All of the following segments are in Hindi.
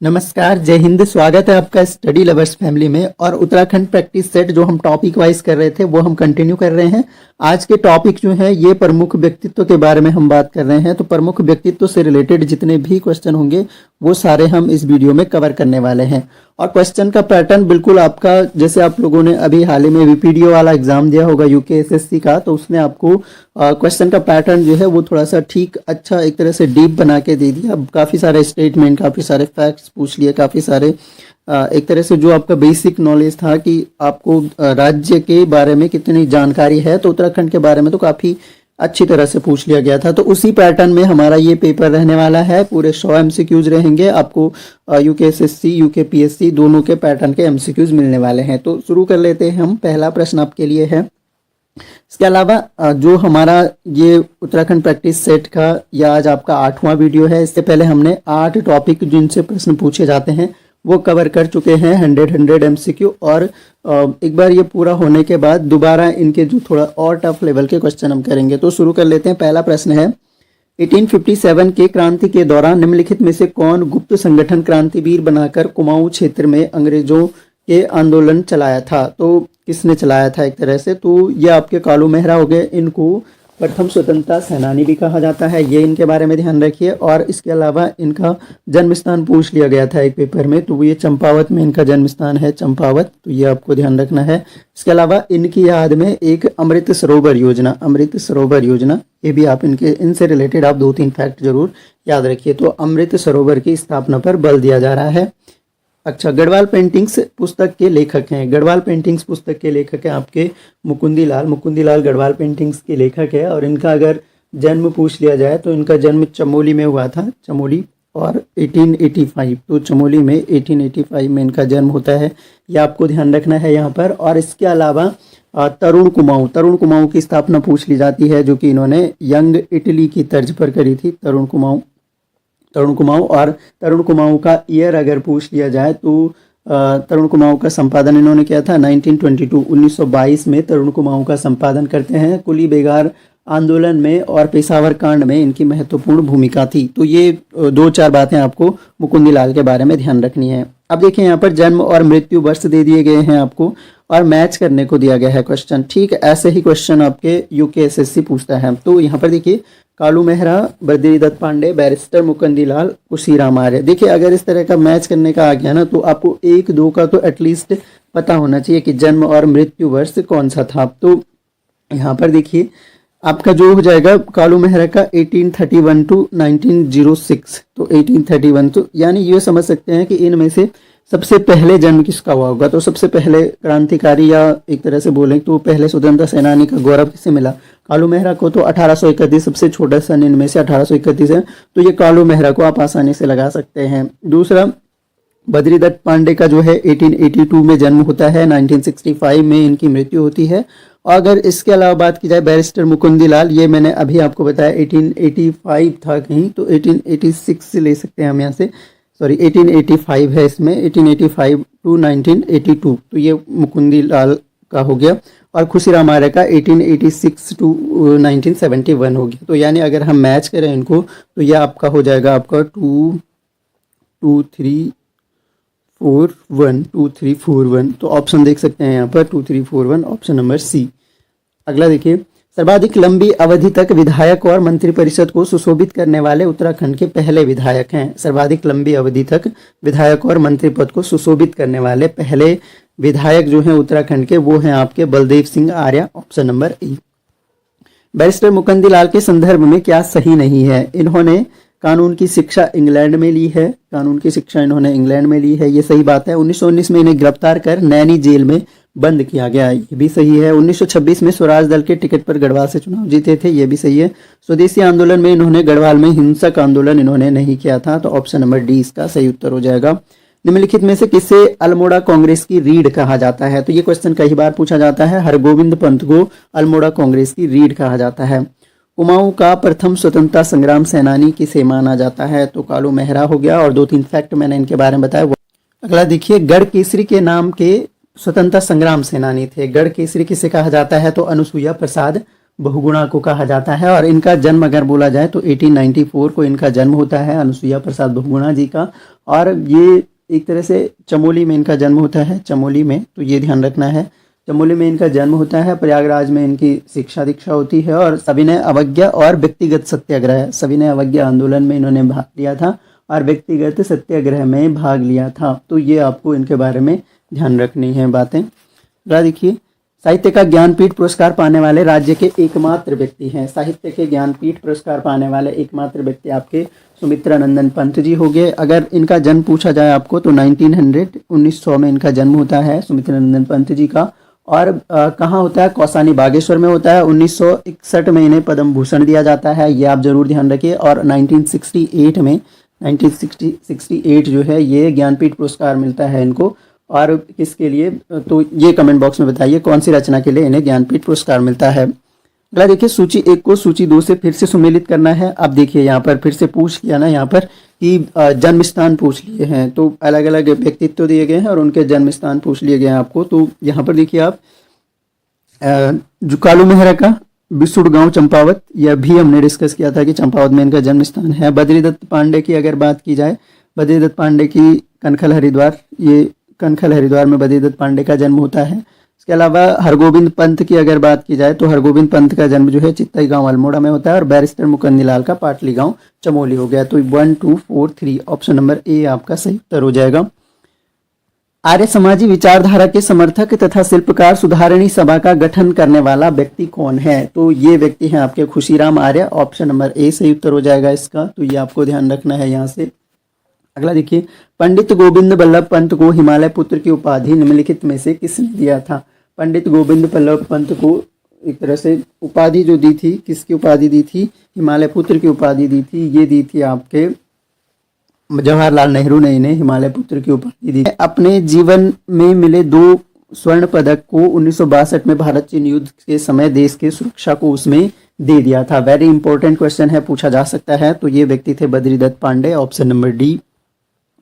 नमस्कार, जय हिंद। स्वागत है आपका स्टडी लवर्स फैमिली में। और उत्तराखंड प्रैक्टिस सेट जो हम टॉपिक वाइज कर रहे थे वो हम कंटिन्यू कर रहे हैं। आज के टॉपिक जो है ये प्रमुख व्यक्तित्व के बारे में हम बात कर रहे हैं। तो प्रमुख व्यक्तित्व से रिलेटेड जितने भी क्वेश्चन होंगे वो सारे हम इस वीडियो में कवर करने वाले हैं। और क्वेश्चन का पैटर्न बिल्कुल आपका, जैसे आप लोगों ने अभी हाल ही में वीपीडीओ वाला एग्जाम दिया होगा यूकेएसएससी का, तो उसने आपको क्वेश्चन का पैटर्न जो है वो थोड़ा सा ठीक, अच्छा, एक तरह से डीप बना के दे दिया। काफ़ी सारे स्टेटमेंट, काफ़ी सारे फैक्ट्स पूछ लिए, काफ़ी सारे एक तरह से जो आपका बेसिक नॉलेज था कि आपको राज्य के बारे में कितनी जानकारी है, तो उत्तराखंड के बारे में तो काफ़ी अच्छी तरह से पूछ लिया गया था। तो उसी पैटर्न में हमारा ये पेपर रहने वाला है। पूरे 100 एमसीक्यूज रहेंगे। आपको यूकेएसएससी, यूकेपीएससी दोनों के पैटर्न के एमसीक्यूज मिलने वाले हैं। तो शुरू कर लेते हैं हम। पहला प्रश्न आपके लिए है। इसके अलावा जो हमारा ये उत्तराखंड प्रैक्टिस सेट का या आज आपका 8वां वीडियो है, इससे पहले हमने 8 टॉपिक जिनसे प्रश्न पूछे जाते हैं वो कवर कर चुके हैं, 100 एमसीक्यू। और एक बार ये पूरा होने के बाद दोबारा इनके जो थोड़ा और टफ लेवल के क्वेश्चन हम करेंगे। तो शुरू कर लेते हैं। पहला प्रश्न है, 1857 के क्रांति के दौरान निम्नलिखित में से कौन गुप्त संगठन क्रांतिवीर बनाकर कुमाऊं क्षेत्र में अंग्रेजों के आंदोलन चलाया था? तो किसने चलाया था एक तरह से? तो ये आपके कालू मेहरा हो गए। इनको प्रथम स्वतंत्रता सेनानी भी कहा जाता है, ये इनके बारे में ध्यान रखिए। और इसके अलावा इनका जन्म स्थान पूछ लिया गया था एक पेपर में, तो ये चंपावत में इनका जन्म स्थान है, चंपावत, तो ये आपको ध्यान रखना है। इसके अलावा इनकी याद में एक अमृत सरोवर योजना, अमृत सरोवर योजना, ये भी आप इनसे रिलेटेड आप 2-3 फैक्ट जरूर याद रखिए। तो अमृत सरोवर की स्थापना पर बल दिया जा रहा है। अच्छा, गढ़वाल पेंटिंग्स पुस्तक के लेखक हैं। गढ़वाल पेंटिंग्स पुस्तक के लेखक हैं आपके मुकुंदीलाल गढ़वाल पेंटिंग्स के लेखक है। और इनका अगर जन्म पूछ लिया जाए तो इनका जन्म चमोली में हुआ था, चमोली, और 1885, तो चमोली में 1885 में इनका जन्म होता है, यह आपको ध्यान रखना है यहाँ पर। और इसके अलावा तरुण कुमाऊं की स्थापना पूछ ली जाती है, जो कि इन्होंने यंग इटली की तर्ज पर करी थी, तरुण कुमाऊं। और तरुण कुमाऊं का ईयर अगर पूछ लिया जाए तो तरुण कुमाऊं का संपादन इन्होंने किया था 1922 में तरुण कुमाऊं का संपादन करते हैं। कुली बेगार आंदोलन में और पेशावर कांड में इनकी महत्वपूर्ण भूमिका थी। तो ये 2-4 बातें आपको मुकुंदीलाल के बारे में ध्यान रखनी है। अब देखिए यहाँ पर जन्म और मृत्यु वर्ष दे दिए गए हैं आपको और मैच करने को दिया गया है क्वेश्चन। ठीक, ऐसे ही क्वेश्चन आपके यूकेएसएससी पूछता है। तो यहाँ पर देखिए, कालू मेहरा, बद्रीदत्त पांडे, बैरिस्टर मुकुंदीलाल, कुशीराम आर्य। देखिए, अगर इस तरह का मैच करने का आ गया ना, तो आपको 1-2 का तो एटलीस्ट पता होना चाहिए कि जन्म और मृत्यु वर्ष कौन सा था। तो यहाँ पर देखिए आपका जो हो जाएगा कालू मेहरा का 1831 टू 1906, तो 1831, तो यानी ये समझ सकते हैं कि इनमें से सबसे पहले जन्म किसका हुआ होगा। तो सबसे पहले क्रांतिकारी या एक तरह से बोलें तो पहले स्वतंत्रता सेनानी का गौरव किसे मिला? कालू मेहरा को। तो 1831 सबसे छोटा सन इनमें से 1831 है, तो ये कालू मेहरा को आप आसानी से लगा सकते हैं। दूसरा, बद्रीदत्त पांडे का जो है 1882 में जन्म होता है, 1965 में इनकी मृत्यु होती है। और अगर इसके अलावा बात की जाए बैरिस्टर मुकुंदीलाल, ये मैंने अभी आपको बताया 1885 था कहीं, तो 1886 से ले सकते हैं हम यहाँ से, सॉरी 1885 है इसमें, 1885 टू 1982, तो ये मुकुंदीलाल का हो गया। और खुशीराम आर्य का 1886 टू 1971 हो गया। तो यानी अगर हम मैच करें इनको तो यह आपका हो जाएगा आपका 2341। तो ऑप्शन देख सकते हैं यहाँ पर 2341, ऑप्शन नंबर सी। अगला देखिए, सर्वाधिक लंबी अवधि तक विधायक और मंत्रिपरिषद को सुशोभित करने वाले उत्तराखंड के पहले विधायक हैं। सर्वाधिक लंबी अवधि तक विधायक और मंत्री पद को सुशोभित करने वाले पहले विधायक जो हैं उत्तराखंड के, वो हैं आपके Baldev Singh Arya, option number A. Barrister Mukundilal के संदर्भ में क्या सही नहीं है? इन्होंने कानून की शिक्षा इंग्लैंड में ली है, ये सही बात है। 1919 में इन्हें गिरफ्तार कर नैनी जेल में बंद किया गया, ये भी सही है। 1926 में स्वराज दल के टिकट पर गढ़वाल से चुनाव जीते थे, ये भी सही है। स्वदेशी आंदोलन में इन्होंने गढ़वाल में हिंसक आंदोलन इन्होंने नहीं किया था, तो ऑप्शन नंबर डी इसका सही उत्तर हो जाएगा। निम्नलिखित में से किसे अल्मोड़ा कांग्रेस की रीढ़ कहा जाता है? तो ये क्वेश्चन कई बार पूछा जाता है। हरगोविंद पंत को अल्मोड़ा कांग्रेस की रीढ़ कहा जाता है। कुमाऊं का प्रथम स्वतंत्रता संग्राम सेनानी किसे माना जाता है? तो कालू मेहरा हो गया। और 2-3 फैक्ट मैंने इनके बारे में बताया। अगला देखिए, गढ़ केसरी के नाम के स्वतंत्रता संग्राम सेनानी थे। गढ़ केसरी किसे कहा जाता है? तो अनुसुईया प्रसाद बहुगुणा को कहा जाता है। और इनका जन्म अगर बोला जाए तो 1894 को इनका जन्म होता है, अनुसुईया प्रसाद बहुगुणा जी का। और ये एक तरह से चमोली में इनका जन्म होता है, चमोली में, तो ये ध्यान रखना है। चमोली में इनका जन्म होता है, प्रयागराज में इनकी शिक्षा दीक्षा होती है। और सविनय अवज्ञा और व्यक्तिगत सत्याग्रह, सविनय अवज्ञा आंदोलन में इन्होंने भाग लिया था और व्यक्तिगत सत्याग्रह में भाग लिया था। तो ये आपको इनके बारे में ध्यान रखनी है बातें। देखिए, साहित्य का ज्ञानपीठ पुरस्कार पाने वाले राज्य के एकमात्र व्यक्ति हैं। साहित्य के ज्ञानपीठ पुरस्कार पाने वाले एकमात्र व्यक्ति आपके सुमित्रानंदन पंत जी हो गए। अगर इनका जन्म पूछा जाए आपको तो 1900 में इनका जन्म होता है सुमित्रानंदन पंत जी का। और कहाँ होता है? कौसानी बागेश्वर में होता है। 1961 में इन्हें पद्म भूषण दिया जाता है, ये आप जरूर ध्यान रखिए। और 1968 जो है ये ज्ञानपीठ पुरस्कार मिलता है इनको। और किसके लिए? तो ये कमेंट बॉक्स में बताइए कौन सी रचना के लिए इन्हें ज्ञानपीठ पुरस्कार मिलता है। अगला देखिए, सूची 1 को सूची 2 से फिर से सुमेलित करना है। अब देखिए यहाँ पर फिर से पूछ किया ना, यहाँ पर कि जन्म स्थान पूछ लिए हैं, तो अलग अलग व्यक्तित्व दिए गए हैं और उनके जन्म स्थान पूछ लिए गए हैं आपको। तो यहाँ पर देखिए आप जुकालू मेहरा का बिसुड़ गांव चंपावत, यह भी हमने डिस्कस किया था कि चंपावत में इनका जन्म स्थान है। बद्रीदत्त पांडे की अगर बात की जाए, बद्रीदत्त पांडे की कनखल हरिद्वार, ये कनखल हरिद्वार में बद्रीदत्त पांडे का जन्म होता है। इसके अलावा हरगोविंद पंत की अगर बात की जाए तो हरगोविंद पंत का जन्म जो है चित्तई गांव अल्मोड़ा में होता है। और बैरिस्टर मुकंदीलाल का पाटली गांव चमोली हो गया। तो 1 2 4 3 ऑप्शन नंबर ए आपका सही उत्तर हो जाएगा। आर्य समाजी विचारधारा के समर्थक तथा शिल्पकार सुधारणी सभा का गठन करने वाला व्यक्ति कौन है? तो ये व्यक्ति हैं आपके खुशीराम आर्य, ऑप्शन नंबर ए सही उत्तर हो जाएगा इसका। तो ये आपको ध्यान रखना है यहाँ से। अगला देखिए, पंडित गोविंद बल्लभ पंत को हिमालय पुत्र की उपाधि निम्नलिखित में से किसने दिया था? पंडित गोविंद बल्लभ पंत को एक तरह से उपाधि जो दी थी, किसकी उपाधि दी थी? हिमालय पुत्र की उपाधि दी थी। ये दी थी आपके जवाहरलाल नेहरू ने इन्हें हिमालय पुत्र की उपाधि दी। अपने जीवन में मिले 2 स्वर्ण पदक को 1962 में भारत चीन युद्ध के समय देश के सुरक्षा को उसमें दे दिया था। वेरी इंपॉर्टेंट क्वेश्चन है, पूछा जा सकता है। तो ये व्यक्ति थे Badridatt Pande, option number D.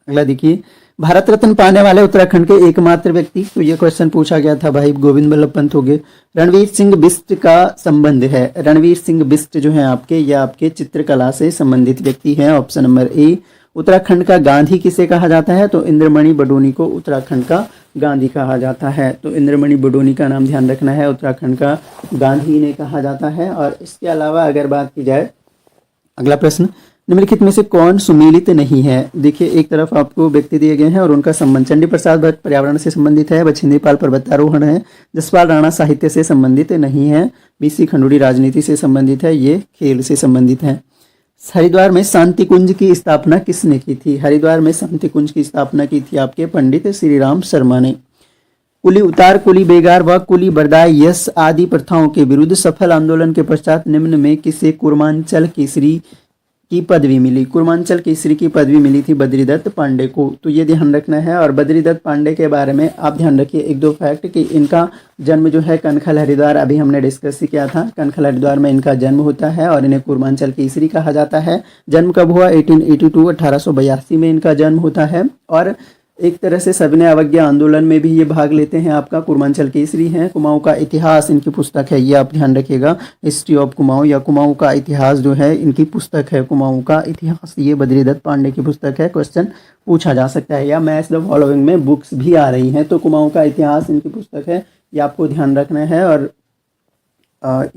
अगला देखिए, भारत रत्न पाने वाले उत्तराखंड के एकमात्र व्यक्ति, तो ये क्वेश्चन पूछा गया था भाई, गोविंद बल्लभ पंत हो गए। रणवीर सिंह बिष्ट का संबंध है, रणवीर सिंह बिष्ट जो है आपके, ये आपके चित्रकला से संबंधित व्यक्ति हैं, ऑप्शन नंबर ए। उत्तराखंड का गांधी किसे कहा जाता है? तो इंद्रमणि बडोनी को उत्तराखंड का गांधी कहा जाता है। तो इंद्रमणि बडोनी का नाम ध्यान रखना है, उत्तराखंड का गांधी इन्हें कहा जाता है। और इसके अलावा अगर बात की जाए, अगला प्रश्न, निम्नलिखित में से कौन सुमेलित नहीं है? देखिए, एक तरफ आपको व्यक्ति दिए गए हैं और उनका संबंध, चंडी प्रसाद भट्ट पर्यावरण से संबंधित है, बछेंद्री पाल पर्वतारोहण है, जसपाल राणा साहित्य से संबंधित नहीं है, बीसी खंडूड़ी राजनीति से संबंधित है, ये खेल से संबंधित है। हरिद्वार में शांति कुंज की स्थापना किसने की थी? हरिद्वार में शांति कुंज की स्थापना की थी आपके पंडित श्रीराम शर्मा ने। कुली उतार, कुली बेगार व कुली बरदाई यस आदि प्रथाओं के विरुद्ध सफल आंदोलन के पश्चात निम्न में किसे कुर्मांचल केसरी की पदवी मिली? कुर्मांचल केसरी की पदवी मिली थी बद्रीदत्त पांडे को। तो ये ध्यान रखना है। और बद्रीदत्त पांडे के बारे में आप ध्यान रखिए 1-2 फैक्ट कि इनका जन्म जो है कनखल हरिद्वार, अभी हमने डिस्कस किया था, कनखल हरिद्वार में इनका जन्म होता है और इन्हें कुर्मांचल केसरी कहा जाता है। जन्म कब हुआ? 1882 में इनका जन्म होता है। और एक तरह से सविनय अवज्ञा आंदोलन में भी ये भाग लेते हैं, आपका कुर्मांचल केसरी हैं। कुमाऊं का इतिहास इनकी पुस्तक है, ये आप ध्यान रखिएगा, हिस्ट्री ऑफ कुमाऊं या कुमाऊं का इतिहास जो है इनकी पुस्तक है, कुमाऊं का इतिहास, ये बद्रीदत्त पांडे की पुस्तक है। क्वेश्चन पूछा जा सकता है, या मैच द फॉलोइंग में बुक्स भी आ रही हैं। तो कुमाऊं का इतिहास इनकी पुस्तक है, ये आपको ध्यान रखना है। और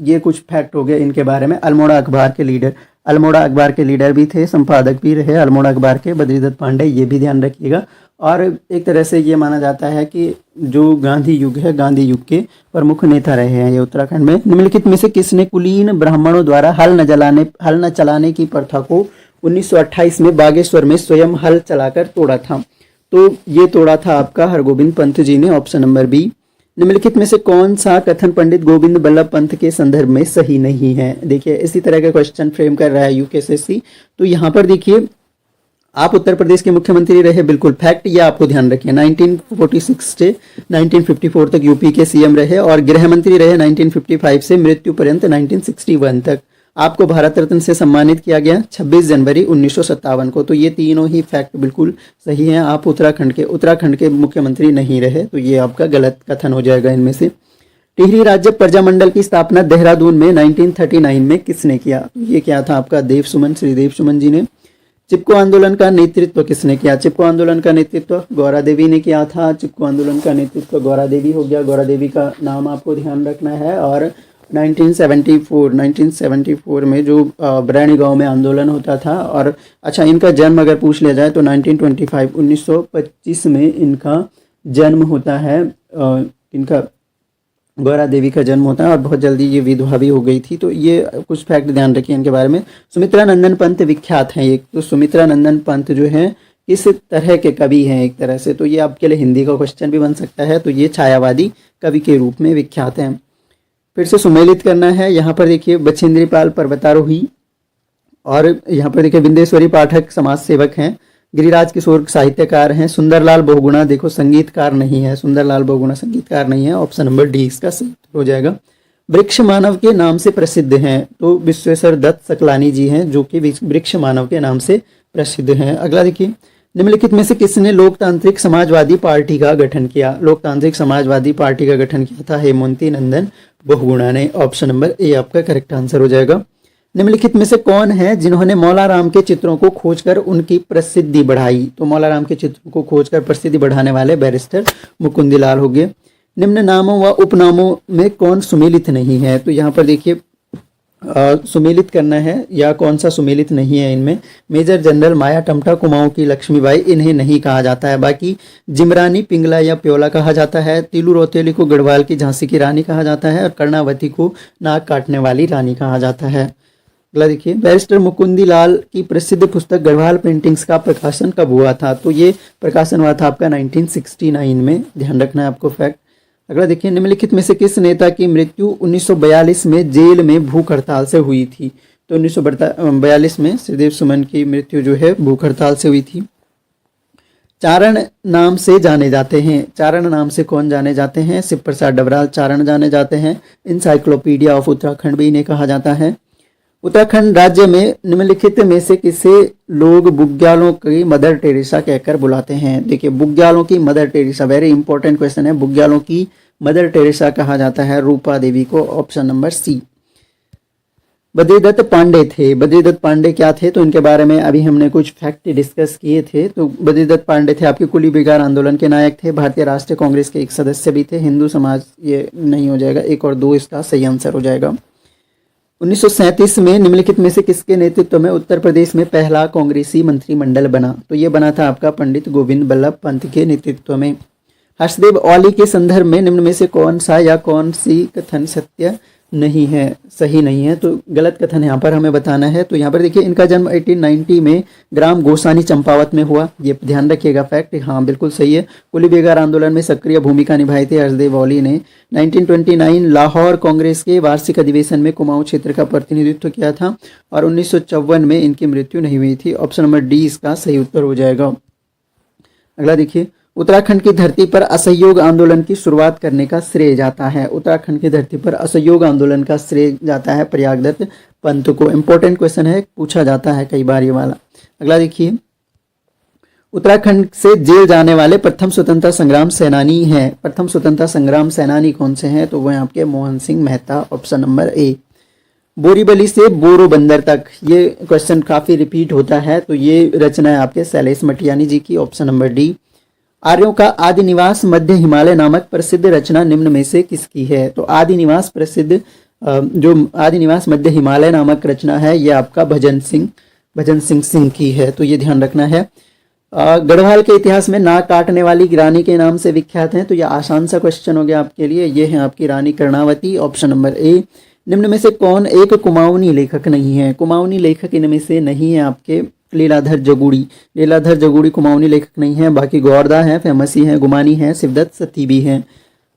ये कुछ फैक्ट हो गए इनके बारे में। अल्मोड़ा अखबार के लीडर, अल्मोड़ा अखबार के लीडर भी थे, संपादक भी रहे अल्मोड़ा अखबार के बद्रीदत्त पांडे, ये भी ध्यान रखिएगा। और एक तरह से ये माना जाता है कि जो गांधी युग है, गांधी युग के प्रमुख नेता रहे हैं ये उत्तराखंड में। निम्नलिखित में से किसने कुलीन ब्राह्मणों द्वारा हल न चलाने की प्रथा को 1928 में बागेश्वर में स्वयं हल चलाकर तोड़ा था? तो ये तोड़ा था आपका हरगोविंद पंत जी ने, ऑप्शन नंबर बी। निम्नलिखित में से कौन सा कथन पंडित गोविंद बल्लभ पंत के संदर्भ में सही नहीं है? देखिए, इसी तरह का क्वेश्चन फ्रेम कर रहा है यूकेएसएससी। तो यहाँ पर देखिए, आप उत्तर प्रदेश के मुख्यमंत्री रहे, बिल्कुल फैक्ट, ये आपको ध्यान रखिए। 1946 से 1954 तक यूपी के सीएम रहे और गृह मंत्री रहे 1955 से मृत्यु पर्यंत 1961 तक। आपको भारत रत्न से सम्मानित किया गया 26 जनवरी 1957 को। तो ये तीनों ही फैक्ट बिल्कुल सही हैं। आप उत्तराखंड के मुख्यमंत्री नहीं रहे, तो ये आपका गलत कथन हो जाएगा इनमें से। टिहरी राज्य प्रजामंडल की स्थापना देहरादून में 1939 में किसने किया? ये क्या था आपका देव सुमन, श्री देव सुमन जी ने। चिपको आंदोलन का नेतृत्व किसने किया? चिपको आंदोलन का नेतृत्व गौरा देवी ने किया था। चिपको आंदोलन का नेतृत्व गौरा देवी हो गया, गौरा देवी का नाम आपको ध्यान रखना है। और 1974 में जो बरैनी गांव में आंदोलन होता था। और अच्छा, इनका जन्म अगर पूछ लिया जाए तो 1925 में इनका जन्म होता है। इनका गौरा देवी का जन्म होता है और बहुत जल्दी ये विधवा भी हो गई थी। तो ये कुछ फैक्ट ध्यान रखिए इनके बारे में। सुमित्रा नंदन पंत विख्यात हैं एक। तो सुमित्रा नंदन पंत जो है किस तरह के कवि हैं एक तरह से? तो ये आपके लिए हिंदी का क्वेश्चन भी बन सकता है। तो ये छायावादी कवि के रूप में विख्यात हैं। फिर से सुमेलित करना है। यहाँ पर देखिए बछेंद्री पाल पर्वतारोही, और यहाँ पर देखिए विंदेश्वरी पाठक समाज सेवक हैं। गिरिराज किशोर साहित्यकार हैं। सुंदरलाल बहुगुणा देखो संगीतकार नहीं है, सुंदरलाल बहुगुणा संगीतकार नहीं है। ऑप्शन नंबर डी इसका सही हो जाएगा। वृक्ष मानव के नाम से प्रसिद्ध हैं तो विश्वेश्वर दत्त सकलानी जी हैं, जो कि वृक्ष मानव के नाम से प्रसिद्ध हैं। अगला देखिए, निम्नलिखित में से किसने लोकतांत्रिक समाजवादी पार्टी का गठन किया? लोकतांत्रिक समाजवादी पार्टी का गठन किया था हेमवती नंदन बहुगुणा ने। ऑप्शन नंबर ए आपका करेक्ट आंसर हो जाएगा। निम्नलिखित में से कौन है जिन्होंने मौलाराम के चित्रों को खोजकर उनकी प्रसिद्धि बढ़ाई? तो मौलाराम के चित्रों को खोजकर प्रसिद्धि बढ़ाने वाले बैरिस्टर मुकुंदलाल हो गए। निम्न नामों व उपनामों में कौन सुमेलित नहीं है? तो यहाँ पर देखिए सुमेलित करना है या कौन सा सुमेलित नहीं है इनमें। मेजर जनरल माया टमटा कुमाऊं की लक्ष्मीबाई, इन्हें नहीं कहा जाता है। बाकी जिमरानी पिंगला या प्योला कहा जाता है। तिलू रौतेली को गढ़वाल की झांसी की रानी कहा जाता है। और कर्णावती को नाक काटने वाली रानी कहा जाता है। अगला देखिए, बैरिस्टर मुकुंदी लाल की प्रसिद्ध पुस्तक गढ़वाल पेंटिंग्स का प्रकाशन कब हुआ था? तो ये प्रकाशन हुआ था आपका 1969 में। ध्यान रखना है आपको फैक्ट। अगला देखिए, निम्नलिखित में से किस नेता की मृत्यु 1942 में जेल में भूख हड़ताल से हुई थी? तो 1942 में श्रीदेव सुमन की मृत्यु जो है भूख हड़ताल से हुई थी। चारण नाम से जाने जाते हैं। चारण नाम से कौन जाने जाते हैं? शिव प्रसाद डबराल चारण जाने जाते हैं। इंसाइक्लोपीडिया ऑफ उत्तराखंड भी इन्हें कहा जाता है। उत्तराखंड राज्य में निम्नलिखित में से किसे लोग बुग्यालों की मदर टेरेसा कहकर बुलाते हैं? देखिए, बुग्यालों की mother Teresa, very important question है। बुग्यालों की मदर टेरेसा कहा जाता है रूपा देवी को। Option number C. Badridatt Pande थे। बद्रीदत्त पांडे क्या थे? तो इनके बारे में अभी हमने कुछ फैक्ट डिस्कस किए थे। तो बद्रीदत्त पांडे थे आपके कुली बेगार आंदोलन के नायक थे। भारतीय राष्ट्रीय कांग्रेस के एक सदस्य भी थे। हिंदू समाज, ये नहीं हो जाएगा, 1 और 2 इसका सही आंसर हो जाएगा। 1937 में निम्नलिखित में से किसके नेतृत्व में उत्तर प्रदेश में पहला कांग्रेसी मंत्रिमंडल बना? तो ये बना था आपका पंडित गोविंद बल्लभ पंत के नेतृत्व में। हर्षदेव औली के संदर्भ में निम्न में से कौन सा या कौन सी कथन सत्य नहीं है, सही नहीं है? तो गलत कथन यहाँ पर हमें बताना है। तो यहाँ पर देखिए, इनका जन्म 1890 में ग्राम गोसानी चंपावत में हुआ। ये ध्यान रखिएगा फैक्ट। हाँ बिल्कुल सही है। कुली बेगार आंदोलन में सक्रिय भूमिका निभाई थी हर्षदेव औली ने। 1929 लाहौर कांग्रेस के वार्षिक अधिवेशन में कुमाऊं क्षेत्र का प्रतिनिधित्व किया था। और 1954 में इनकी मृत्यु नहीं हुई थी। ऑप्शन नंबर डी इसका सही उत्तर हो जाएगा। अगला देखिए, उत्तराखंड की धरती पर असहयोग आंदोलन की शुरुआत करने का श्रेय जाता है। उत्तराखंड की धरती पर असहयोग आंदोलन का श्रेय जाता है प्रयागदत्त पंत को। इंपॉर्टेंट क्वेश्चन है, पूछा जाता है कई बार ये वाला। अगला देखिए, उत्तराखंड से जेल जाने वाले प्रथम स्वतंत्रता संग्राम सेनानी हैं। प्रथम स्वतंत्रता संग्राम सेनानी कौन से हैं? तो वह आपके मोहन सिंह मेहता। ऑप्शन नंबर ए। बोरीवली से बोरोबंदर तक, ये क्वेश्चन काफी रिपीट होता है। तो ये रचना है आपके शैलेश मटियानी जी की। Option number D. आर्यों का आदि निवास मध्य हिमालय नामक प्रसिद्ध रचना निम्न में से किसकी है? तो आदि निवास प्रसिद्ध जो आदि निवास मध्य हिमालय नामक रचना है, ये आपका भजन सिंह की है। तो ये ध्यान रखना है। गढ़वाल के इतिहास में नाक काटने वाली रानी के नाम से विख्यात हैं। तो ये आसान सा क्वेश्चन हो गया आपके लिए। ये है आपकी Rani Karnavati. Option number A. निम्न में से कौन एक कुमाऊनी लेखक नहीं है? कुमाऊनी लेखक इनमें से नहीं है आपके लीलाधर जगूड़ी। लीलाधर जगूड़ी कुमाऊनी लेखक नहीं है। बाकी गौरदा है, फेमसी है, गुमानी है, शिवदत्त सती भी हैं।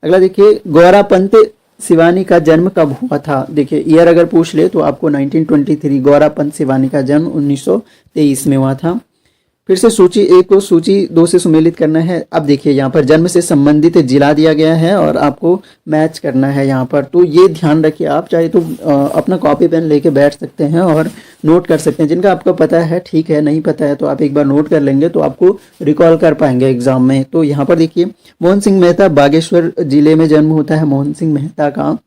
अगला देखिए, गौरापंत सिवानी का जन्म कब हुआ था? देखिए, ईयर अगर पूछ ले तो आपको 1923। गौरापंत सिवानी का जन्म 1923 में हुआ था। फिर से सूची 1 को सूची 2 से सुमेलित करना है। अब देखिए यहाँ पर जन्म से संबंधित जिला दिया गया है और आपको मैच करना है यहाँ पर। तो ये ध्यान रखिए, आप चाहे तो अपना कॉपी पेन लेके बैठ सकते हैं और नोट कर सकते हैं। जिनका आपको पता है ठीक है, नहीं पता है तो आप एक बार नोट कर लेंगे तो आपको रिकॉल कर पाएंगे एग्जाम में। तो यहाँ पर देखिए मोहन सिंह मेहता बागेश्वर जिले में जन्म होता है मोहन सिंह मेहता का।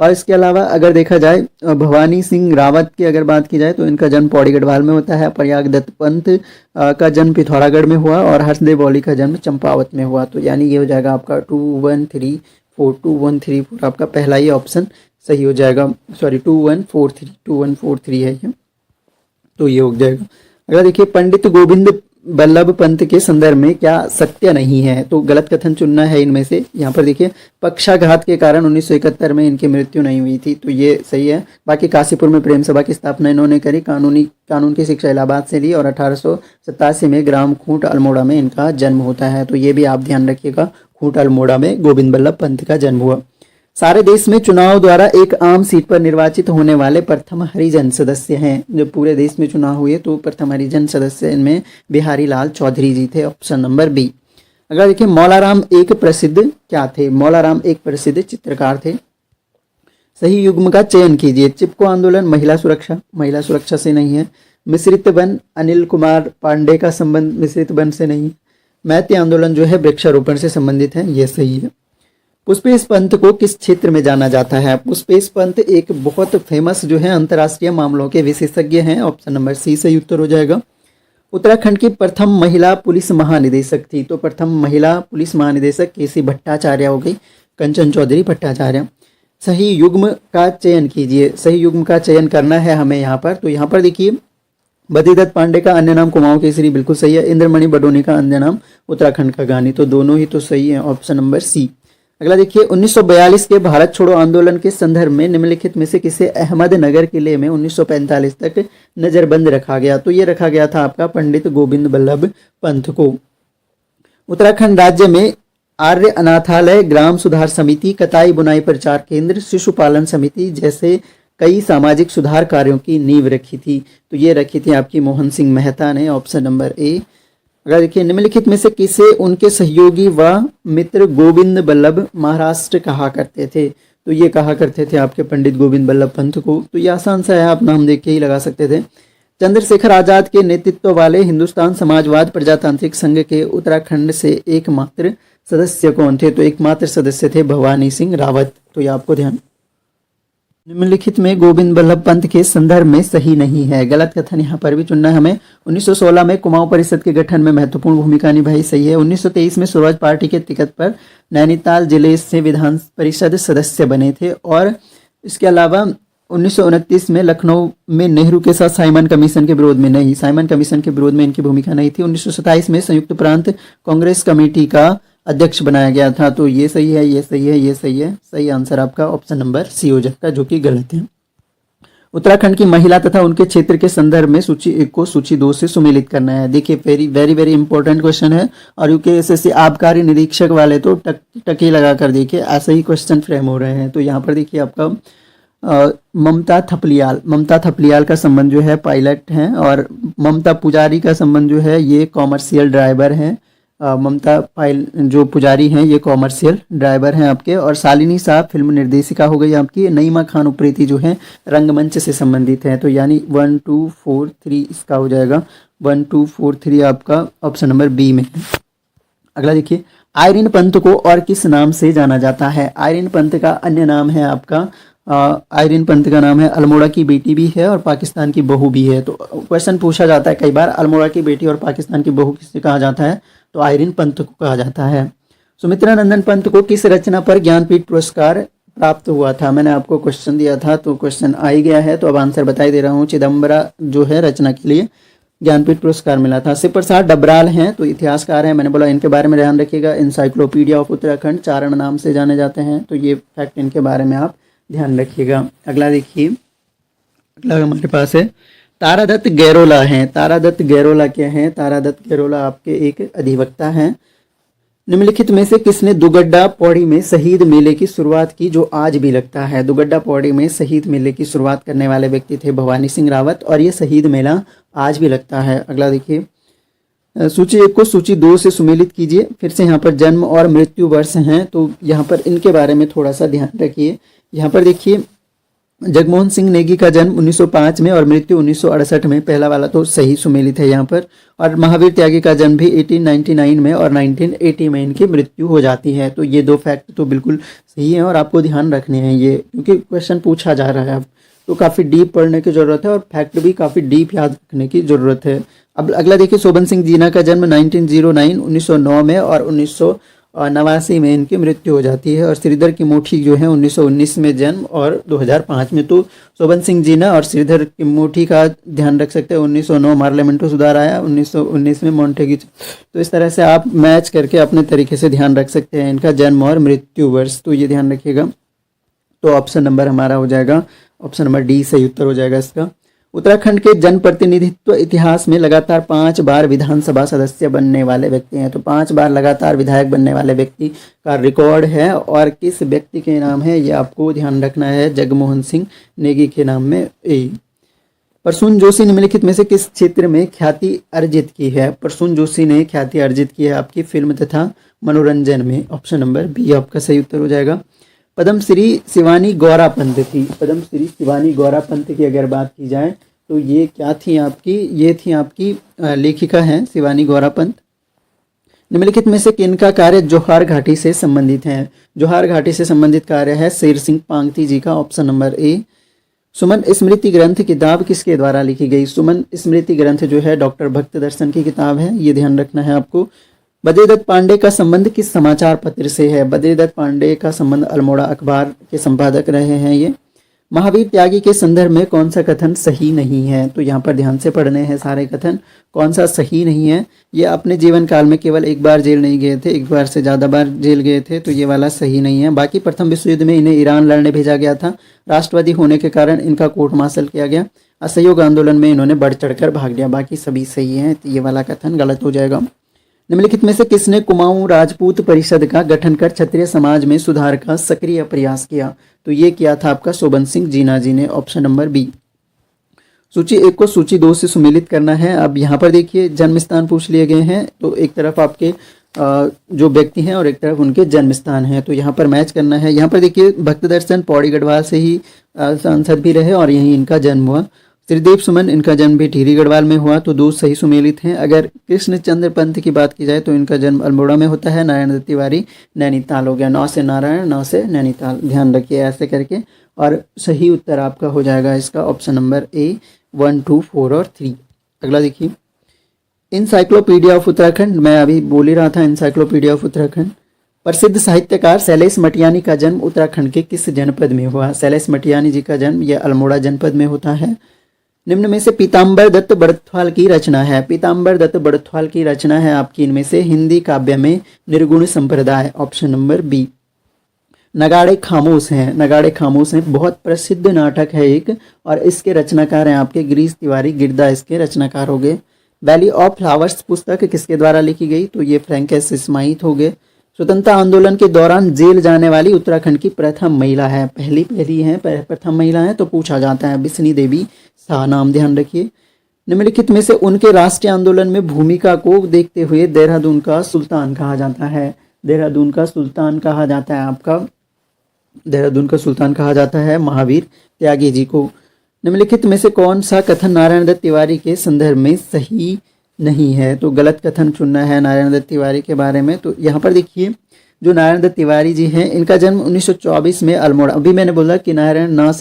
और इसके अलावा अगर देखा जाए भवानी सिंह रावत की अगर बात की जाए तो इनका जन्म पौड़ी गढ़वाल में होता है। प्रयाग दत्त पंत का जन्म पिथौरागढ़ में हुआ और हर्षदेव औली का जन्म चंपावत में हुआ। तो यानी ये हो जाएगा आपका 2134 आपका पहला ही ऑप्शन सही हो जाएगा। सॉरी 2143 है ये, तो ये हो जाएगा। अगर देखिए पंडित गोविंद बल्लभ पंत के संदर्भ में क्या सत्य नहीं है, तो गलत कथन चुनना है इनमें से। यहाँ पर देखिए पक्षाघात के कारण 1971 में इनकी मृत्यु नहीं हुई थी, तो ये सही है। बाकी काशीपुर में प्रेम सभा की स्थापना इन्होंने करी, कानून की शिक्षा इलाहाबाद से ली और 1887 में ग्राम खूंट अल्मोड़ा में इनका जन्म होता है। तो ये भी आप ध्यान रखिएगा, खूंट अल्मोड़ा में गोविंद बल्लभ पंत का जन्म हुआ। सारे देश में चुनाव द्वारा एक आम सीट पर निर्वाचित होने वाले प्रथम हरिजन सदस्य हैं। जब पूरे देश में चुनाव हुए तो प्रथम हरिजन सदस्य इनमें बिहारी लाल चौधरी जी थे, ऑप्शन नंबर बी। अगर देखिए मौलाराम एक प्रसिद्ध क्या थे, मौलाराम एक प्रसिद्ध चित्रकार थे। सही युग्म का चयन कीजिए। चिपको आंदोलन महिला सुरक्षा से नहीं है। मिश्रित वन अनिल कुमार पांडे का संबंध मिश्रित वन से नहीं है। मैती आंदोलन जो है वृक्षारोपण से संबंधित है, ये सही है। पुष्पेश पंत को किस क्षेत्र में जाना जाता है? पुष्पेश पंत एक बहुत फेमस जो है अंतर्राष्ट्रीय मामलों के विशेषज्ञ हैं, ऑप्शन नंबर सी सही उत्तर हो जाएगा। उत्तराखंड की प्रथम महिला पुलिस महानिदेशक थी, तो प्रथम महिला पुलिस महानिदेशक केसी भट्टाचार्य हो गई, कंचन चौधरी भट्टाचार्य। सही युग्म का चयन कीजिए। सही युग्म का चयन करना है हमें यहाँ पर। तो यहाँ पर देखिए बद्रीदत्त पांडे का अन्य नाम कुमाऊं केसरी, बिल्कुल सही है। इंद्रमणि बडोनी का अन्य नाम उत्तराखंड का गानी, तो दोनों ही तो सही है, ऑप्शन नंबर सी। अगला देखिए 1942 के भारत छोड़ो आंदोलन के संदर्भ में निम्नलिखित में से किसे अहमदनगर किले में 1945 तक नजरबंद रखा गया? तो ये रखा गया था आपका पंडित गोविंद बल्लभ पंत को। उत्तराखंड राज्य में आर्य अनाथालय, ग्राम सुधार समिति, कताई बुनाई प्रचार केंद्र, शिशुपालन समिति जैसे कई सामाजिक सुधार कार्यों की नींव रखी थी। तो ये रखी थी आपकी मोहन सिंह मेहता ने, ऑप्शन नंबर ए। अगर देखिए निम्नलिखित में से किसे उनके सहयोगी व मित्र गोविंद बल्लभ महाराष्ट्र कहा करते थे? तो ये कहा करते थे आपके पंडित गोविंद बल्लभ पंत को। तो ये आसान सा है, आप नाम देख के ही लगा सकते थे। चंद्रशेखर आजाद के नेतृत्व वाले हिंदुस्तान समाजवाद प्रजातांत्रिक संघ के उत्तराखंड से एकमात्र सदस्य कौन थे? तो एकमात्र सदस्य थे भवानी सिंह रावत। तो ये आपको ध्यान। निम्नलिखित में गोविंद बल्लभ पंत के संदर्भ में सही नहीं है, गलत कथन यहाँ पर भी चुनना है हमें। 1916 में कुमाऊं परिषद के गठन में महत्वपूर्ण भूमिका निभाई, सही है। 1923 में स्वराज पार्टी के टिकट पर नैनीताल जिले से विधान परिषद सदस्य बने थे। और इसके अलावा 1929 में लखनऊ में नेहरू के साथ साइमन कमीशन के विरोध में नहीं, साइमन कमीशन के विरोध में इनकी भूमिका नहीं थी। 1927 में संयुक्त प्रांत कांग्रेस कमेटी का अध्यक्ष बनाया गया था। तो ये सही है, ये सही है, ये सही है। सही आंसर आपका ऑप्शन नंबर सी हो जाएगा, जो कि गलत है। उत्तराखंड की महिला तथा उनके क्षेत्र के संदर्भ में सूची 1 को सूची 2 से सुमेलित करना है। देखिए वेरी वेरी इंपॉर्टेंट क्वेश्चन है और यूकेएसएससी आबकारी निरीक्षक वाले तो टकी लगा कर देखिए, ऐसे ही क्वेश्चन फ्रेम हो रहे हैं। तो यहाँ पर देखिए आपका ममता थपलियाल का संबंध जो है पायलट हैं और ममता पुजारी का संबंध जो है ये कॉमर्शियल ड्राइवर हैं। ममता जो पुजारी हैं ये कॉमर्शियल ड्राइवर हैं आपके। और शालिनी साहब फिल्म निर्देशिका हो गई आपकी। नईमा खान उप्रेती जो है रंगमंच से संबंधित है। तो यानी 1 2 4 3 इसका हो जाएगा, 1 2 4 3 आपका ऑप्शन नंबर बी में है। अगला देखिए आइरिन पंत को और किस नाम से जाना जाता है? आइरिन पंत का अन्य नाम है आपका आइरिन पंत का नाम है अल्मोड़ा की बेटी भी है और पाकिस्तान की बहू भी है। तो क्वेश्चन पूछा जाता है कई बार, अल्मोड़ा की बेटी और पाकिस्तान की बहू किससे कहा जाता है? तो आइरिन पंत को कहा जाता है। सुमित्रा नंदन पंत को किस रचना पर ज्ञानपीठ पुरस्कार प्राप्त हुआ था? मैंने आपको क्वेश्चन दिया था तो क्वेश्चन आ ही गया है, तो अब आंसर बता ही दे रहा हूँ। चिदम्बरा जो है रचना के लिए ज्ञानपीठ पुरस्कार मिला था। शिव प्रसाद डबराल हैं, तो इतिहासकार हैं, मैंने बोला इनके बारे में ध्यान रखिएगा। इंसाइक्लोपीडिया ऑफ उत्तराखंड चारण नाम से जाने जाते हैं, तो ये फैक्ट इनके बारे में आप ध्यान रखिएगा। अगला देखिए, अगला हमारे पास है तारादत्त गैरोला हैं। तारादत्त गैरोला क्या हैं? तारादत्त गैरोला आपके एक अधिवक्ता हैं। निम्नलिखित में से किसने दुगड्डा पौड़ी में शहीद मेले की शुरुआत की, जो आज भी लगता है? दुगड्डा पौड़ी में शहीद मेले की शुरुआत करने वाले व्यक्ति थे भवानी सिंह रावत और ये शहीद मेला आज भी लगता है। अगला देखिए सूची 1 को सूची 2 से सुमेलित कीजिए। फिर से यहाँ पर जन्म और मृत्यु वर्ष हैं, तो यहाँ पर इनके बारे में थोड़ा सा ध्यान रखिए। यहाँ पर देखिए, जगमोहन सिंह नेगी का जन्म 1905 में और मृत्यु 1968 में, पहला वाला तो सही सुमेलित है यहाँ पर। और महावीर त्यागी का जन्म भी 1899 में और 1980 में इनकी मृत्यु हो जाती है। तो ये 2 फैक्ट तो बिल्कुल सही है और आपको ध्यान रखने हैं ये, क्योंकि क्वेश्चन पूछा जा रहा है अब, तो काफ़ी डीप पढ़ने की ज़रूरत है और फैक्ट भी काफ़ी डीप याद रखने की ज़रूरत है। अब अगला देखिए, शोभन सिंह जीना का जन्म 1909 में और 1989 में इनकी मृत्यु हो जाती है। और श्रीधर की मोठी जो है 1919 में जन्म और 2005 में। तो शोभन सिंह जीना और श्रीधर की मोठी का ध्यान रख सकते हैं। 1909 पार्लियामेंटो सुधार आया, 1919 में मोंटेग्यू। तो इस तरह से आप मैच करके अपने तरीके से ध्यान रख सकते हैं इनका जन्म और मृत्यु वर्ष, तो ये ध्यान रखिएगा। तो ऑप्शन नंबर हमारा हो जाएगा, ऑप्शन नंबर डी सही उत्तर हो जाएगा इसका। उत्तराखंड के जनप्रतिनिधित्व इतिहास में लगातार 5 बार विधानसभा सदस्य बनने वाले व्यक्ति हैं। तो 5 बार लगातार विधायक बनने वाले व्यक्ति का रिकॉर्ड है और किस व्यक्ति के नाम है ये आपको ध्यान रखना है। जगमोहन सिंह नेगी के नाम में ए। प्रसून जोशी निम्नलिखित में से किस क्षेत्र में ख्याति अर्जित की है? प्रसून जोशी ने ख्याति अर्जित की है आपकी फिल्म तथा मनोरंजन में। ऑप्शन नंबर बी आपका सही उत्तर हो जाएगा। पद्मश्री शिवानी गौरा पंत थी। पद्मश्री शिवानी गौरा पंत की अगर बात की जाए तो ये क्या थी आपकी, ये थी आपकी लेखिका हैं शिवानी गौरा पंत। निम्नलिखित में से किनका कार्य जोहार घाटी से संबंधित है? जोहार घाटी से संबंधित कार्य है शेर सिंह पांगती जी का। ऑप्शन नंबर ए। सुमन स्मृति ग्रंथ किताब किसके द्वारा लिखी गई? सुमन स्मृति ग्रंथ जो है डॉक्टर भक्त दर्शन की किताब है, ये ध्यान रखना है आपको। बद्रीदत्त पांडे का संबंध किस समाचार पत्र से है? बद्रीदत्त पांडे का संबंध अल्मोड़ा अखबार के संपादक रहे हैं ये। महावीर त्यागी के संदर्भ में कौन सा कथन सही नहीं है? तो यहाँ पर ध्यान से पढ़ने हैं सारे कथन, कौन सा सही नहीं है। ये अपने जीवन काल में केवल एक बार जेल नहीं गए थे, एक बार से ज़्यादा बार जेल गए थे, तो ये वाला सही नहीं है। बाकी प्रथम विश्व युद्ध में इन्हें ईरान लड़ने भेजा गया था, राष्ट्रवादी होने के कारण इनका कोर्ट मार्शल किया गया। असहयोग आंदोलन में इन्होंने बढ़ चढ़कर भाग लिया। बाकी सभी सही हैं, तो ये वाला कथन गलत हो जाएगा। निम्नलिखित में से किसने कुमाऊं राजपूत परिषद का गठन कर क्षत्रिय समाज में सुधार का सक्रिय प्रयास किया? तो ये किया था आपका शोभन सिंह जीना जी ने। Option number B. सूची 1 को सूची 2 से सुमेलित करना है। अब यहाँ पर देखिए जन्म स्थान पूछ लिए गए हैं, तो एक तरफ आपके जो व्यक्ति हैं और एक तरफ उनके जन्म स्थान है, तो यहाँ पर मैच करना है। यहाँ पर देखिए भक्त दर्शन पौड़ी गढ़वाल से ही सांसद भी रहे और यहीं इनका जन्म हुआ। श्रीदेव सुमन इनका जन्म भी टिहरी गढ़वाल में हुआ, तो 2 सही सुमेलित हैं। अगर कृष्णचंद्र पंत की बात की जाए तो इनका जन्म अल्मोड़ा में होता है। नारायण दत्त तिवारी नैनीताल हो गया, 9 से नारायण 9 से नैनीताल, ध्यान रखिए ऐसे करके। और सही उत्तर आपका हो जाएगा इसका ऑप्शन नंबर ए 1, 2, 4 और 3। अगला देखिए, इंसाइक्लोपीडिया ऑफ उत्तराखंड, मैं अभी बोल ही रहा था इंसाइक्लोपीडिया ऑफ उत्तराखंड। प्रसिद्ध साहित्यकार शैलेश मटियानी का जन्म उत्तराखंड के किस जनपद में हुआ? शैलेश मटियानी जी का जन्म यह अल्मोड़ा जनपद में होता है। निम्न में से पीताम्बर दत्त बड़थवाल की रचना है। पीताम्बर दत्त बड़थवाल की रचना है आपकी इनमें से हिंदी काव्य में निर्गुण संप्रदाय। Option number B. नगाड़े खामोश हैं, नगाड़े खामोश हैं बहुत प्रसिद्ध नाटक है एक, और इसके रचनाकार हैं आपके गिरीश तिवारी गिरदा, इसके रचनाकार हो गए। वैली ऑफ फ्लावर्स पुस्तक किसके द्वारा लिखी गई? तो ये फ्रैंकिस स्माइथ हो गए। स्वतंत्रता आंदोलन के दौरान जेल जाने वाली उत्तराखंड की प्रथम महिला है, पहली हैं, प्रथम महिला है, तो पूछा जाता है बिस्नी देवी शाह, नाम ध्यान रखिए। निम्नलिखित में से उनके राष्ट्रीय आंदोलन में भूमिका को देखते हुए देहरादून का सुल्तान कहा जाता है। देहरादून का सुल्तान कहा जाता है आपका, देहरादून का सुल्तान कहा जाता है महावीर त्यागी जी को। निम्नलिखित में से कौन सा कथन नारायण दत्त तिवारी के संदर्भ में सही नहीं है? तो गलत कथन चुनना है नारायण दत्त तिवारी के बारे में। तो यहाँ पर देखिए जो नारायण दत्त तिवारी जी हैं इनका जन्म 1924 में अल्मोड़ा, अभी मैंने बोला कि नारायण ना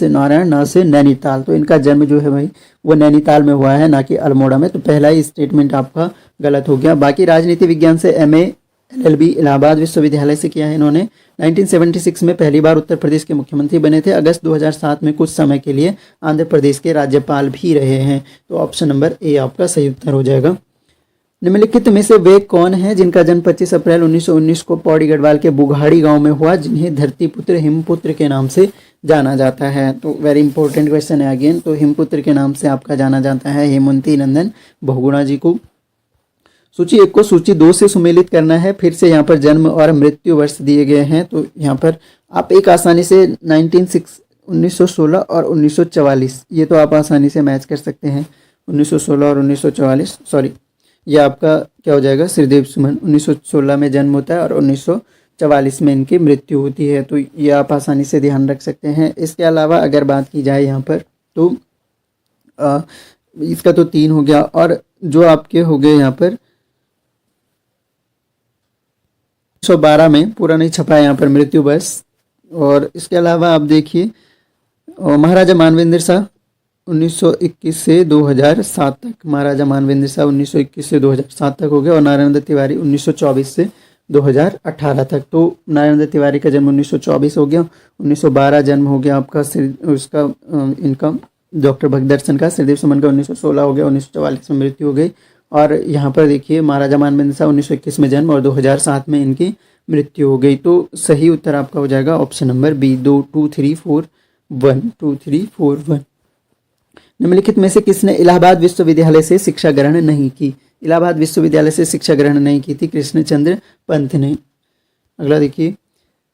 से नैनीताल, तो इनका जन्म जो है भाई वो नैनीताल में हुआ है, ना कि अल्मोड़ा में। तो पहला ही स्टेटमेंट आपका गलत हो गया। बाकी राजनीति विज्ञान से MA LLB इलाहाबाद विश्वविद्यालय से किया है इन्होंने। 1976 में पहली बार उत्तर प्रदेश के मुख्यमंत्री बने थे। अगस्त 2007 में कुछ समय के लिए आंध्र प्रदेश के राज्यपाल भी रहे हैं। तो ऑप्शन नंबर ए आपका सही उत्तर हो जाएगा। निम्नलिखित में से वे कौन हैं जिनका जन्म 25 अप्रैल 1919 को पौड़ी गढ़वाल के बुघाड़ी गांव में हुआ, जिन्हें धरतीपुत्र हिमपुत्र के नाम से जाना जाता है? तो वेरी इंपॉर्टेंट क्वेश्चन है अगेन। तो हिमपुत्र के नाम से आपका जाना जाता है हेमंती नंदन बहुगुणा जी को। सूची 1 को सूची 2 से सुमेलित करना है। फिर से यहाँ पर जन्म और मृत्यु वर्ष दिए गए हैं, तो यहाँ पर आप एक आसानी से 1916 और 1944 ये तो आप आसानी से मैच कर सकते हैं। 1916 और 1944, सॉरी ये आपका क्या हो जाएगा, श्रीदेव सुमन। 1916 में जन्म होता है और 1944 में इनकी मृत्यु होती है। तो ये आप आसानी से ध्यान रख सकते हैं। इसके अलावा अगर बात की जाए यहाँ पर तो इसका तो 3 हो गया, और जो आपके हो गए यहाँ पर 1912 में, पूरा नहीं छपा है यहाँ पर, मृत्यु बस। और इसके अलावा आप देखिए महाराजा मानवेंद्र शाह 1921 से 2007 तक, महाराजा मानवेंद्र शाह 1921 से 2007 तक हो गया। और नारायण दत्त तिवारी 1924 से 2018 तक। तो नारायण दत्त तिवारी का जन्म 1924 हो गया, 1912 जन्म हो गया आपका उसका इनका डॉक्टर भक्तदर्शन का। श्रीदेव सुमन का 1916 हो गया, 1944 में मृत्यु हो गई। और यहाँ पर देखिए महाराजा मानवेंद्र शाह 1921 में जन्म और 2007 में इनकी मृत्यु हो गई। तो सही उत्तर आपका हो जाएगा ऑप्शन नंबर बी, 2 3 4 1, 2 3 4 1। निम्नलिखित में से किसने इलाहाबाद विश्वविद्यालय से शिक्षा ग्रहण नहीं की? इलाहाबाद विश्वविद्यालय से शिक्षा ग्रहण नहीं की थी कृष्णचंद्र पंत ने। अगला देखिए,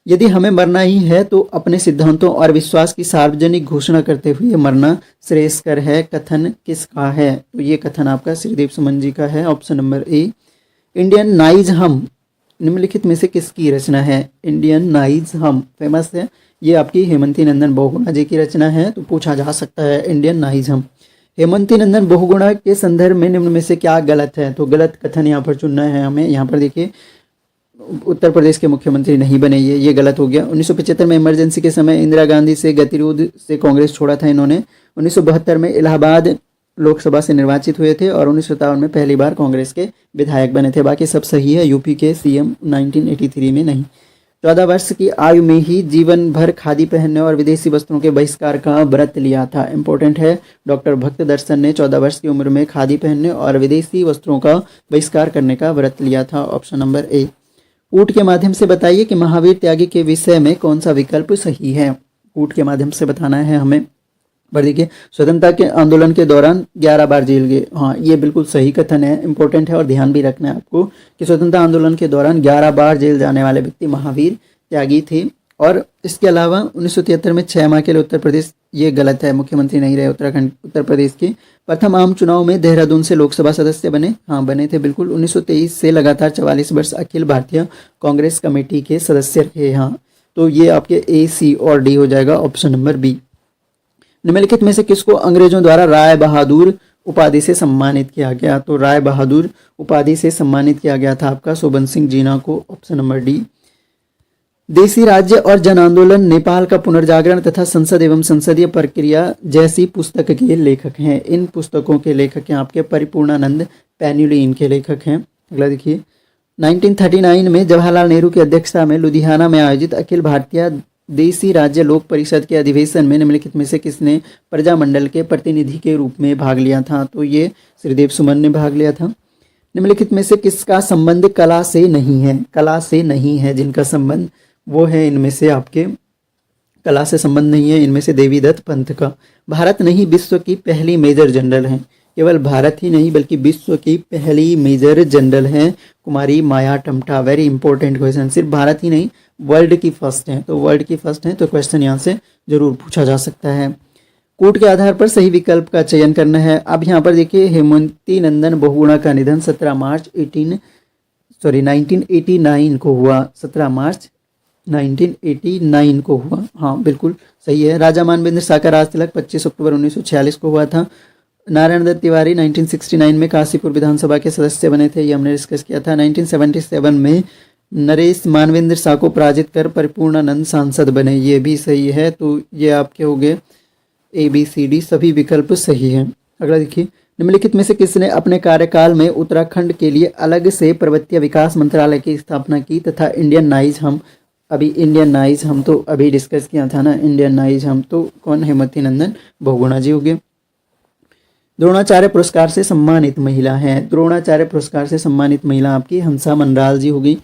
यदि हमें मरना ही है तो अपने सिद्धांतों और विश्वास की सार्वजनिक घोषणा करते हुए मरना श्रेयस्कर है, कथन किसका है? तो ये कथन आपका श्रीदेव सुमन जी का है, ऑप्शन नंबर ए। इंडियन नाइज हम निम्नलिखित में से किसकी रचना है? इंडियन नाइज हम फेमस है, ये आपकी हेमंती नंदन बहुगुणा जी की रचना है। तो पूछा जा सकता है इंडियन नाइज हम। हेमंती नंदन बहुगुणा के संदर्भ में निम्न में से क्या गलत है? तो गलत कथन यहाँ पर चुनना है हमें। यहाँ पर देखिए उत्तर प्रदेश के मुख्यमंत्री नहीं बने, ये गलत हो गया। 1975 में इमरजेंसी के समय इंदिरा गांधी से गतिरोध से कांग्रेस छोड़ा था इन्होंने। 1972 में इलाहाबाद लोकसभा से निर्वाचित हुए थे और 1957 में पहली बार कांग्रेस के विधायक बने थे। बाकी सब सही है। यूपी के सीएम 1983 में नहीं। 14 वर्ष की आयु में ही जीवन भर खादी पहनने और विदेशी वस्त्रों के बहिष्कार का व्रत लिया था। इंपॉर्टेंट है, डॉक्टर भक्तदर्शन ने 14 वर्ष की उम्र में खादी पहनने और विदेशी वस्त्रों का बहिष्कार करने का व्रत लिया था, ऑप्शन नंबर ए। ऊँट के माध्यम से बताइए कि महावीर त्यागी के विषय में कौन सा विकल्प सही है? ऊँट के माध्यम से बताना है हमें। पर देखिए स्वतंत्रता के आंदोलन के दौरान 11 बार जेल गए। हाँ, ये बिल्कुल सही कथन है, इंपॉर्टेंट है और ध्यान भी रखना है आपको कि स्वतंत्रता आंदोलन के दौरान 11 बार जेल जाने वाले व्यक्ति महावीर त्यागी थे। और इसके अलावा 1973 में 6 माह के लिए उत्तर प्रदेश, ये गलत है, मुख्यमंत्री नहीं रहे उत्तर प्रदेश के। प्रथम आम चुनाव में देहरादून से लोकसभा सदस्य बने, हाँ बने थे बिल्कुल। 1923 से लगातार 44 वर्ष अखिल भारतीय कांग्रेस कमेटी के सदस्य रहे। हाँ, तो ये आपके ए, सी और डी हो जाएगा, ऑप्शन नंबर बी। निम्नलिखित में से किसको अंग्रेजों द्वारा राय बहादुर उपाधि से सम्मानित किया गया? तो राय बहादुर उपाधि से सम्मानित किया गया था आपका शोभन सिंह जीना को, ऑप्शन नंबर डी। देसी राज्य और जन आंदोलन, नेपाल का पुनर्जागरण तथा संसद एवं संसदीय प्रक्रिया जैसी पुस्तक के लेखक हैं। इन पुस्तकों के लेखक हैं आपके परिपूर्णानंद पैन्युली, इनके लेखक हैं। अगला देखिए, 1939 में जवाहरलाल नेहरू की अध्यक्षता में लुधियाना में आयोजित अखिल भारतीय देसी राज्य लोक परिषद के अधिवेशन में निम्नलिखित में से किसने प्रजामंडल के प्रतिनिधि के रूप में भाग लिया था? तो ये श्रीदेव सुमन ने भाग लिया था। निम्नलिखित में से किसका संबंध कला से नहीं है? कला से नहीं है जिनका संबंध, वो है इनमें से आपके कला से संबंध नहीं है, इनमें से देवीदत्त पंत का। भारत नहीं विश्व की पहली मेजर जनरल हैं, केवल भारत ही नहीं बल्कि विश्व की पहली मेजर जनरल हैं कुमारी माया टम्टा। वेरी इंपॉर्टेंट क्वेश्चन, सिर्फ भारत ही नहीं वर्ल्ड की फर्स्ट हैं, तो वर्ल्ड की फर्स्ट हैं, तो क्वेश्चन यहाँ से जरूर पूछा जा सकता है। कूट के आधार पर सही विकल्प का चयन करना है। अब यहाँ पर देखिए हेमंती नंदन बहुगुणा का निधन 17 मार्च 1989 को हुआ, 17 मार्च 1989 को हुआ। हाँ बिल्कुल सही है। राजा मानवेंद्र शाह का राज तिलक 25 अक्टूबर 1946 को हुआ था। नारायण दत्त तिवारी 1969 में काशीपुर विधानसभा के सदस्य बने थे, ये हमने डिस्कस किया था। 1977 में नरेश मानवेंद्र शाह को पराजित कर परिपूर्णानंद सांसद बने, ये भी सही है। तो ये आपके हो गए ABCD, सभी विकल्प सही हैं। अगला देखिए, निम्नलिखित में से किसने अपने कार्यकाल में उत्तराखंड के लिए अलग से पर्वतीय विकास मंत्रालय की स्थापना की तथा इंडियन नाइज हम तो अभी डिस्कस किया था ना, इंडियन नाइज हम, तो कौन? हेमंती नंदन बहुगुणा जी हो गए। द्रोणाचार्य पुरस्कार से सम्मानित महिला है, द्रोणाचार्य पुरस्कार से सम्मानित महिला आपकी हंसा मनराल जी हो गई।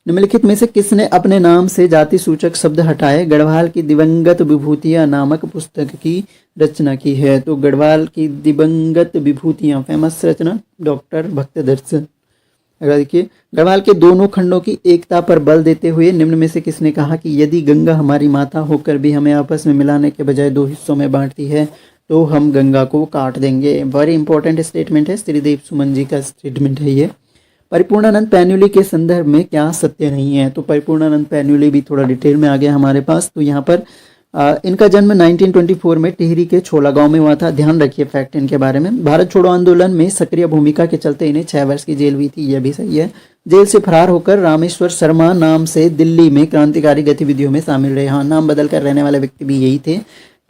निम्नलिखित में से किसने अपने नाम से जाति सूचक शब्द हटाए गढ़वाल की दिवंगत विभूतियां नामक पुस्तक की रचना की है? तो गढ़वाल की दिवंगत विभूतियां फेमस रचना डॉक्टर भक्तदर्शन। अगर देखिए, गढ़वाल के दोनों खंडों की एकता पर बल देते हुए निम्न में से किसने कहा कि यदि गंगा हमारी माता होकर भी हमें आपस में मिलाने के बजाय 2 हिस्सों में बांटती है तो हम गंगा को काट देंगे। वेरी इंपॉर्टेंट स्टेटमेंट है, श्रीदेव सुमन जी का स्टेटमेंट है ये। परिपूर्णानंद पैन्युली के संदर्भ में क्या सत्य नहीं है? तो परिपूर्णानंद पैन्युली भी थोड़ा डिटेल में आ गया हमारे पास। तो यहाँ पर इनका जन्म 1924 में टिहरी के छोला गांव में हुआ था। ध्यान रखिए फैक्ट इनके बारे में। भारत छोड़ो आंदोलन में सक्रिय भूमिका के चलते इन्हें 6 वर्ष की जेल हुई थी, यह भी सही है। जेल से फरार होकर रामेश्वर शर्मा नाम से दिल्ली में क्रांतिकारी गतिविधियों में शामिल रहे। हाँ, नाम बदल कर रहने वाले व्यक्ति भी यही थे।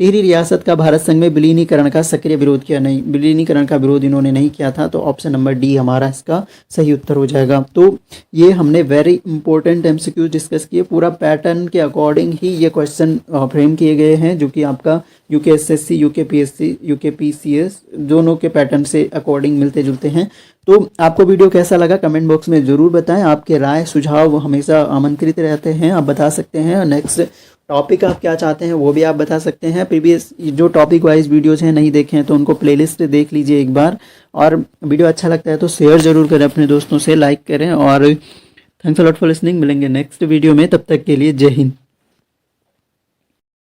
टिहरी रियासत का भारत संघ में विलीनीकरण का सक्रिय विरोध किया। नहीं, विलीनीकरण का विरोध इन्होंने नहीं किया था। तो ऑप्शन नंबर डी हमारा इसका सही उत्तर हो जाएगा। तो ये हमने वेरी इंपॉर्टेंट एमसीक्यू डिस्कस किए। पूरा पैटर्न के अकॉर्डिंग ही ये क्वेश्चन फ्रेम किए गए हैं, जो कि आपका यूकेएसएससी, यूकेपीएससी, यूकेपीसीएस दोनों के पैटर्न से अकॉर्डिंग मिलते जुलते हैं। तो आपको वीडियो कैसा लगा कमेंट बॉक्स में ज़रूर बताएं। आपके राय सुझाव हमेशा आमंत्रित रहते हैं, आप बता सकते हैं। नेक्स्ट टॉपिक आप क्या चाहते हैं वो भी आप बता सकते हैं। प्रीवियस जो टॉपिक वाइज वीडियोस हैं नहीं देखे हैं तो उनको प्लेलिस्ट देख लीजिए एक बार। और वीडियो अच्छा लगता है तो शेयर ज़रूर करें अपने दोस्तों से, लाइक करें। और thanks a lot for listening. मिलेंगे नेक्स्ट वीडियो में, तब तक के लिए जय हिंद।